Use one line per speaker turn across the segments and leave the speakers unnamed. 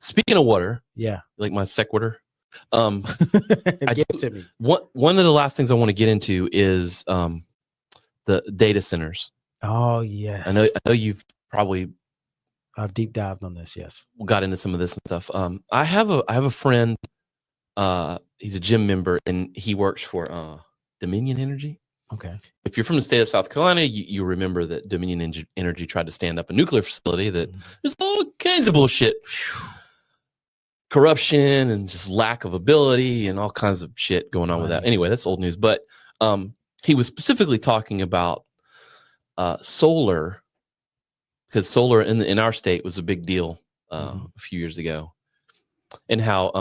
Speaking of water,
Yeah.
like my sequitur.
Give it to me.
One of the last things I want to get into is the data centers.
Oh yes.
I know you've probably
I've deep dived on this. Yes.
got into some of this and stuff. I have a friend. He's a gym member and he works for Dominion Energy.
Okay.
If you're from the state of South Carolina, you remember that Dominion Energy tried to stand up a nuclear facility that there's all kinds of bullshit. Corruption and just lack of ability and all kinds of shit going on with that. Anyway, that's old news. But he was specifically talking about solar, because solar in our state was a big deal a few years ago, and how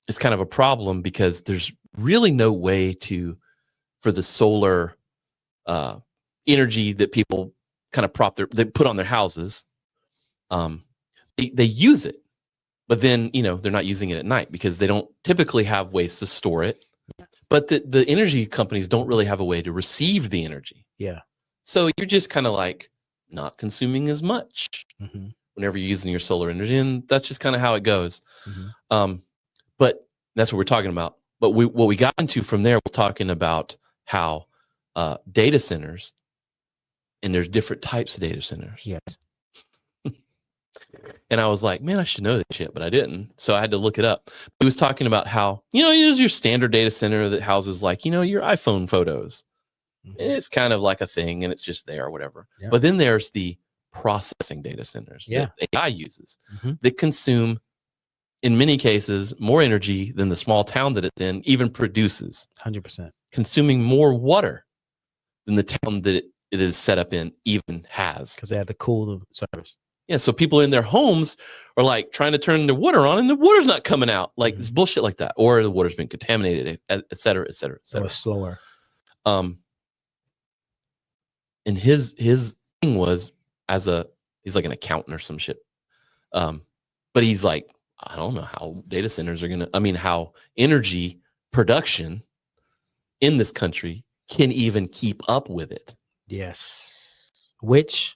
it's kind of a problem because there's really no way for the solar energy that people kind of they put on their houses. They use it. But then, they're not using it at night because they don't typically have ways to store it. But the energy companies don't really have a way to receive the energy.
Yeah.
So you're just kind of like not consuming as much whenever you're using your solar energy. And that's just kind of how it goes. But that's what we're talking about. But what we got into from there was talking about how data centers, and there's different types of data centers.
Yes.
And I was like, man, I should know this shit, but I didn't. So I had to look it up. He was talking about how, use your standard data center that houses like, your iPhone photos. And it's kind of like a thing and it's just there or whatever. Yep. But then there's the processing data centers that AI uses that consume, in many cases, more energy than the small town that it's in even produces.
100%.
Consuming more water than the town that it is set up in even has.
Because they have to cool the service.
Yeah, so people in their homes are like trying to turn the water on and the water's not coming out. Like it's bullshit like that. Or the water's been contaminated, et cetera, et cetera, et cetera.
Or slower.
And his thing was he's like an accountant or some shit. But he's like, I don't know how data centers are how energy production in this country can even keep up with it.
Yes. Which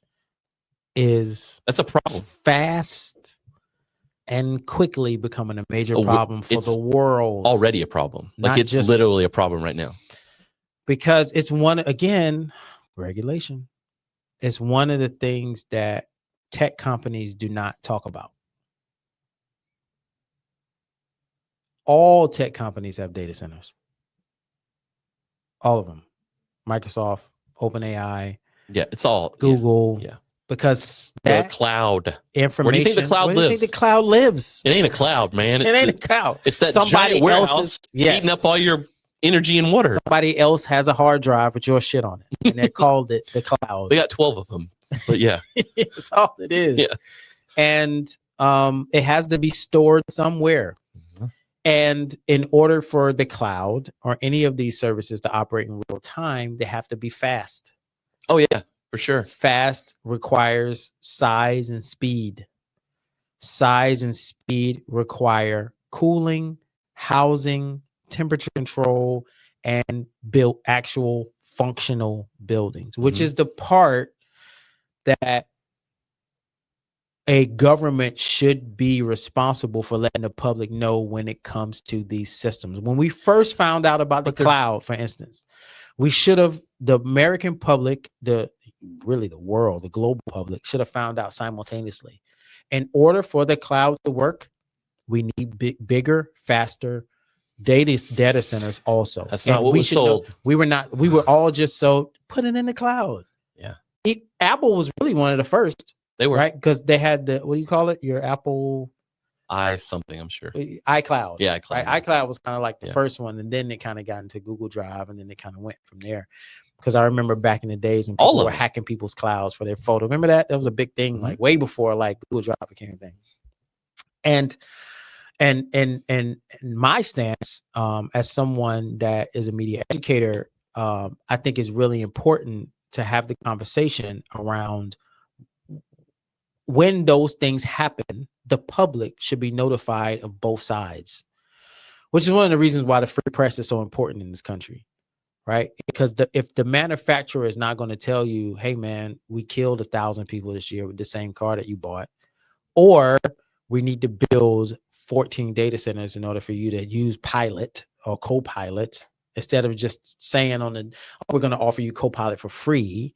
that's a problem.
Fast and quickly becoming a major problem for the world.
Already a problem. Like it's literally a problem right now.
Because it's regulation. It's one of the things that tech companies do not talk about. All tech companies have data centers. All of them. Microsoft, OpenAI.
Yeah, it's all
Google.
Yeah.
Because
the cloud
information.
Where do you think the cloud lives?
Where do you think the cloud lives?
It ain't a cloud, man.
It ain't a cloud.
It's that somebody warehouse eating up all your energy and water.
Somebody else has a hard drive with your shit on it, and they called it the cloud.
We got 12 of them, but yeah,
it's all it is.
Yeah,
and it has to be stored somewhere. And in order for the cloud or any of these services to operate in real time, they have to be fast.
Oh yeah. For sure.
Fast requires size and speed. Size and speed require cooling, housing, temperature control, and build actual functional buildings, which is the part that a government should be responsible for letting the public know when it comes to these systems. When we first found out about the cloud, for instance, we should have, the American public, the world, the global public should have found out simultaneously. In order for the cloud to work, we need bigger, faster data centers also.
That's not what we sold.
We were all just sold, put it in the cloud.
Yeah.
Apple was really one of the first.
They were.
Right? Because they had what do you call it? Your Apple
something, I'm sure.
iCloud.
Yeah, iCloud.
Right? iCloud was kind of like the first one, and then it kind of got into Google Drive, and then they kind of went from there. Because I remember back in the days when people were hacking people's clouds for their photo. Remember that? That was a big thing, like way before like Google Drive became a thing. And my stance as someone that is a media educator, I think is really important to have the conversation around when those things happen, the public should be notified of both sides, which is one of the reasons why the free press is so important in this country, right? Because if the manufacturer is not going to tell you, hey, man, we killed 1,000 people this year with the same car that you bought, or we need to build 14 data centers in order for you to use Pilot or Copilot instead of just saying we're going to offer you Copilot for free.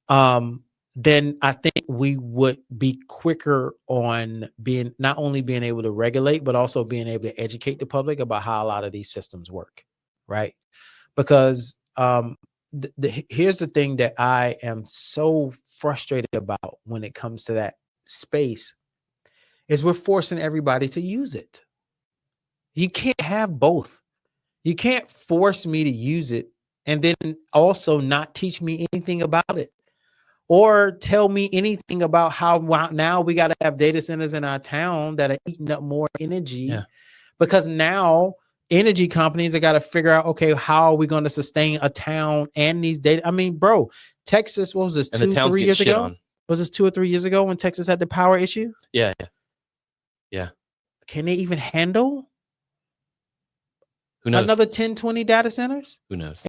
Then I think we would be quicker on not only being able to regulate, but also being able to educate the public about how a lot of these systems work, right? Because here's the thing that I am so frustrated about when it comes to that space is we're forcing everybody to use it. You can't have both. You can't force me to use it and then also not teach me anything about it or tell me anything about how now we got to have data centers in our town that are eating up more energy because now energy companies have got to figure out, okay, how are we going to sustain a town and these data? I mean, bro, Texas, what was this, 2-3 years ago? Was this 2 or 3 years ago when Texas had the power issue?
Yeah.
Can they even handle
Who knows?
Another 10, 20 data centers?
Who knows?